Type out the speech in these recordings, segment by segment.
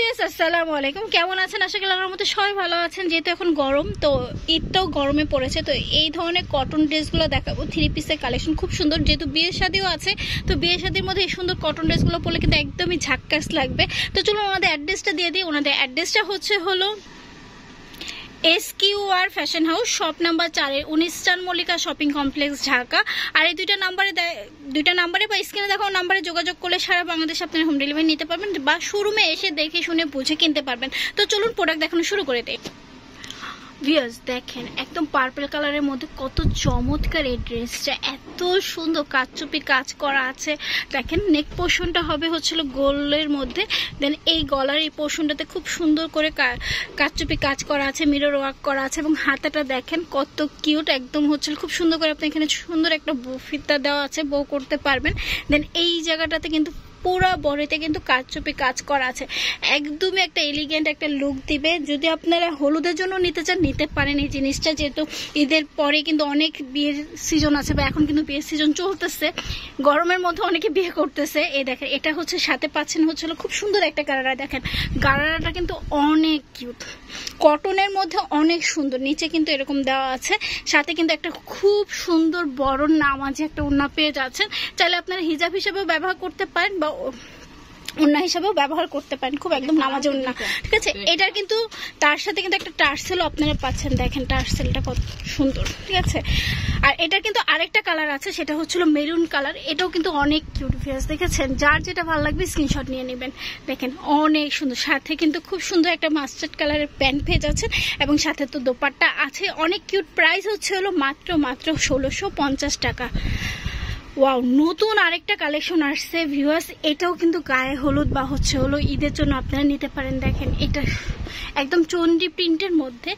Viewers আসসালামু আলাইকুম, কেমন আছেন? আশা করি আল্লাহর মতো সবাই ভালো আছেন। যেহেতু এখন গরম, তো ঈদটাও গরমে পড়েছে, তো এই ধরনের কটন ড্রেসগুলো দেখাবো। 3 পিসের কালেকশন খুব সুন্দর, যেহেতু বিয়ের শাদিও আছে, তো বিয়ের শাদির মধ্যে এই সুন্দর কটন ড্রেসগুলো পরলে কিন্তু একদমই ঝাক্কাস লাগবে। তো চলুন ওনাদের অ্যাড্রেসটা দিয়ে দিই। ওনাদের অ্যাড্রেসটা হলো SQR fashion house, shop number 4 19 চান মল্লিকা শপিং কমপ্লেক্স, ঢাকা। আর এই দুইটা নাম্বারে বা স্ক্রিনে দেখো নাম্বারে যোগাযোগ করলে সারা বাংলাদেশে আপনারা হোম ডেলিভারি নিতে পারবেন বা শোরুমে এসে দেখে শুনে বুঝে কিনতে পারবেন। তো চলুন প্রোডাক্ট দেখানো শুরু করে দেই। ভিউয়ার্স দেখেন, একদম পার্পল কালারের মধ্যে কত চমৎকার এই ড্রেসটা, এত সুন্দর কাচচুপি কাজ করা আছে। দেখেন নেক পোর্শনটা হবে গোল্ডের মধ্যে, দেন এই গলার এই পোর্শনটাতে খুব সুন্দর করে কাচচুপি কাজ করা আছে, মিরর ওয়ার্ক করা আছে, এবং হাতাটা দেখেন কত কিউট, একদম খুব সুন্দর করে আপনি এখানে সুন্দর একটা ফিতা দেওয়া আছে, বউ করতে পারবেন। দেন এই জায়গাটাতে কিন্তু পুরা বডিতে কিন্তু কাচচুপি কাজ করা আছে, একদমই একটা এলিগেন্ট একটা লুক দিবে। যদি আপনারা হলুদের জন্য নিতে চান নিতে পারেন এই জিনিসটা, যেহেতু ঈদের পরে কিন্তু অনেক বিয়ের সিজন আছে, বা এখন কিন্তু বিয়ের সিজন চলতেছে, গরমের মধ্যে অনেকে বিয়ে করতেছে। এই দেখেন এটা সাথে পাচ্ছেন খুব সুন্দর একটা গারারা। দেখেন গারারাটা কিন্তু অনেক কিউট, কটনের মধ্যে অনেক সুন্দর, নিচে কিন্তু এরকম দেওয়া আছে, সাথে কিন্তু একটা খুব সুন্দর বড় নামাজি একটা ওড়না পেয়ে যাচ্ছেন। চাইলে আপনারা হিজাব হিসেবেও ব্যবহার করতে পারেন বা ওড়না হিসাবেও ব্যবহার করতে পারেন, খুব একদম নামাজি ওড়না, ঠিক আছে। এটার কিন্তু তার সাথে কিন্তু একটা টার্সেলও আপনারা পাচ্ছেন, দেখেন টার্সেলটা কত সুন্দর, ঠিক আছে। আর এটার কিন্তু আরেকটা কালার আছে, সেটা মেরুন কালার, এটাও কিন্তু অনেক কিউট। ভিউয়ার্স দেখেছেন, যার যেটা ভালো লাগবে স্ক্রিনশট নিয়ে নেবেন। দেখেন অনেক সুন্দর, সাথে কিন্তু খুব সুন্দর একটা মাস্টার্ড কালারের প্যান্ট পেয়ে যাচ্ছেন, এবং সাথে তো দোপাট্টা আছে, অনেক কিউট। প্রাইস মাত্র 1650 টাকা। ওয়াও, নতুন আরেকটা কালেকশন আসছে ভিউয়ার্স, এটাও কিন্তু গায়ে হলুদ বা ঈদের জন্য আপনারা নিতে পারেন। দেখেন এটা একদম চন্ডি প্রিন্টের মধ্যে,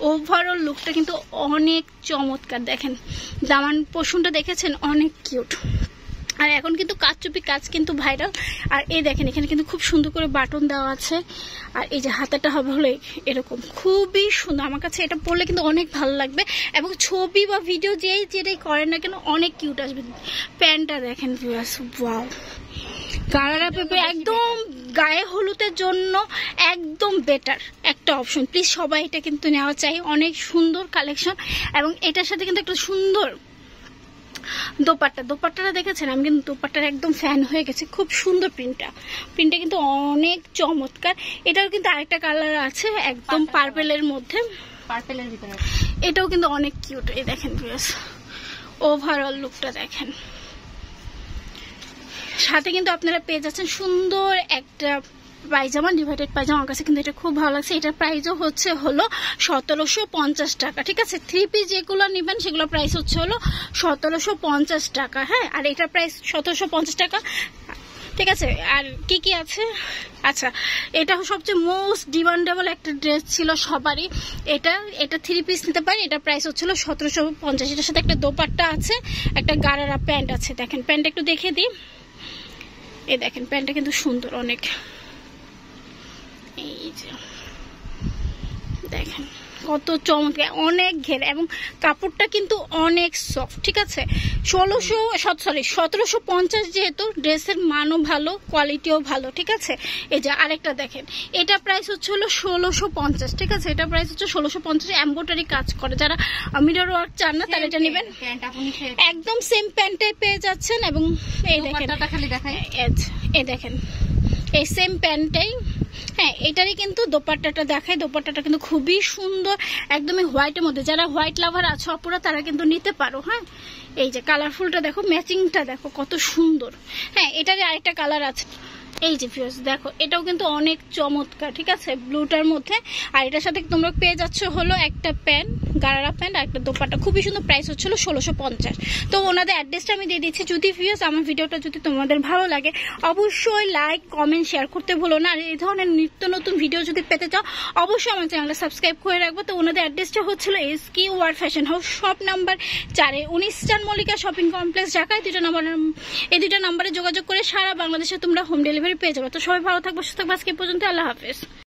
ওভারঅল লুকটা কিন্তু অনেক চমৎকার। দেখেন দামান পোর্শনটা দেখেছেন, অনেক কিউট। আর এখন কিন্তু কাচচুপি কাজ কিন্তু ভাইরাল। আর এই দেখেন এখানে কিন্তু খুব সুন্দর করে বাটন দেওয়া আছে, আর এই যে হাতাটা হবে এরকম, খুবই সুন্দর। আমার কাছে এটা পরলে কিন্তু অনেক ভালো লাগবে, এবং ছবি বা ভিডিও যেটাই করেন না কেন অনেক কিউট আসবে। প্যান্টটা দেখেন ভিউয়ার্স, ওয়াও, গারারা পেপে একদম গায়ে হলুদের জন্য একদম বেটার একটা অপশন। প্লিজ সবাই এটা কিন্তু নেওয়া চাই, অনেক সুন্দর কালেকশন। এবং এটার সাথে কিন্তু একটা সুন্দর দোপাট্টাটা দেখেছেন, আমি কিন্তু দোপাট্টার একদম ফ্যান হয়ে গেছে, খুব সুন্দর প্রিন্টটা কিন্তু অনেক চমৎকার। এটাও কিন্তু আরেকটা কালার আছে, একদম পার্পেলের মধ্যে, পার্পেলের ভিতরে, এটাও কিন্তু অনেক কিউট। এই দেখেন ভিউয়ার্স, ওভারঅল লুকটা দেখেন। সাথে কিন্তু আপনারা পেয়ে যাচ্ছেন সুন্দর একটা পায়জামা, ডিভাইডেড পায়জামা। আমার কাছে কিন্তু এটা খুব ভালো লাগছে। এটার প্রাইসও 1750 টাকা, ঠিক আছে। 3 পিস যেগুলো নেবেন সেগুলো প্রাইস 1750 টাকা, হ্যাঁ। আর এটার প্রাইস 1750 টাকা, ঠিক আছে। আর কি আছে, আচ্ছা, এটা সবচেয়ে মোস্ট ডিমান্ডেবল একটা ড্রেস ছিল সবারই, এটা 3 পিস নিতে পারেন। এটা প্রাইস 1750। এটার সাথে একটা দোপাট্টা আছে, একটা গারারা প্যান্ট আছে। দেখেন প্যান্টটা একটু দেখে দিই, এই দেখেন প্যান্টটা কিন্তু সুন্দর অনেক, এই যে দেখেন কত চমৎকার, অনেক ঘের, এবং কাপড়টা কিন্তু অনেক সফট, ঠিক আছে। 1750 যেহেতু, ড্রেসের মানও ভালো, কোয়ালিটিও ভালো, ঠিক আছে। এই যে আরেকটা দেখেন, এটা প্রাইস 1650, ঠিক আছে। এটা প্রাইস 1650, এমব্রয়ডারি কাজ করে, যারা মিরর ওয়ার্ক চান না তারা এটা নেবেন। একদম সেম প্যান্টটাই পেয়ে যাচ্ছেন, এবং এই দেখেন এই দেখেন এই সেম প্যান্টটাই, হ্যাঁ। এটারই কিন্তু দোপাট্টাটা দেখায়, দোপাট্টাটা কিন্তু খুবই সুন্দর, একদমই হোয়াইটের মধ্যে। যারা হোয়াইট লাভার আছে অপুরা, তারা কিন্তু নিতে পারো, হ্যাঁ। এই যে কালারফুলটা দেখো, ম্যাচিংটা দেখো কত সুন্দর, হ্যাঁ। এটারই আরেকটা কালার আছে, এই যে ভিউয়ার্স দেখো, এটাও কিন্তু অনেক চমৎকার, ঠিক আছে, ব্লুটার মধ্যে। আর এটার সাথে তোমরা পেয়ে যাচ্ছ একটা প্যান্ট, গারারা প্যান্ট, আর একটা দোপাট্টা, খুবই সুন্দর। প্রাইস 1650। তো ওনাদের অ্যাড্রেসটা আমি দিয়ে দিচ্ছি। যদি ভিউয়ার্স আমার ভিডিওটা যদি তোমাদের ভালো লাগে, অবশ্যই লাইক কমেন্ট শেয়ার করতে ভুলো না। আর এই ধরনের নিত্য নতুন ভিডিও যদি পেতে চাও, অবশ্যই আমার চ্যানেলটা সাবস্ক্রাইব করে রাখবো। তো ওনাদের অ্যাড্রেসটা SQR fashion house, shop number 4 19 চান মল্লিকা শপিং কমপ্লেক্স, ঢাকা। এই দুইটা নাম্বারে যোগাযোগ করে সারা বাংলাদেশে তোমরা হোম ডেলিভারি পেয়ে যাবে। তো সবাই ভালো থাকবো, সুস্থ থাকবো। আজকে পর্যন্ত, আল্লাহ হাফেজ।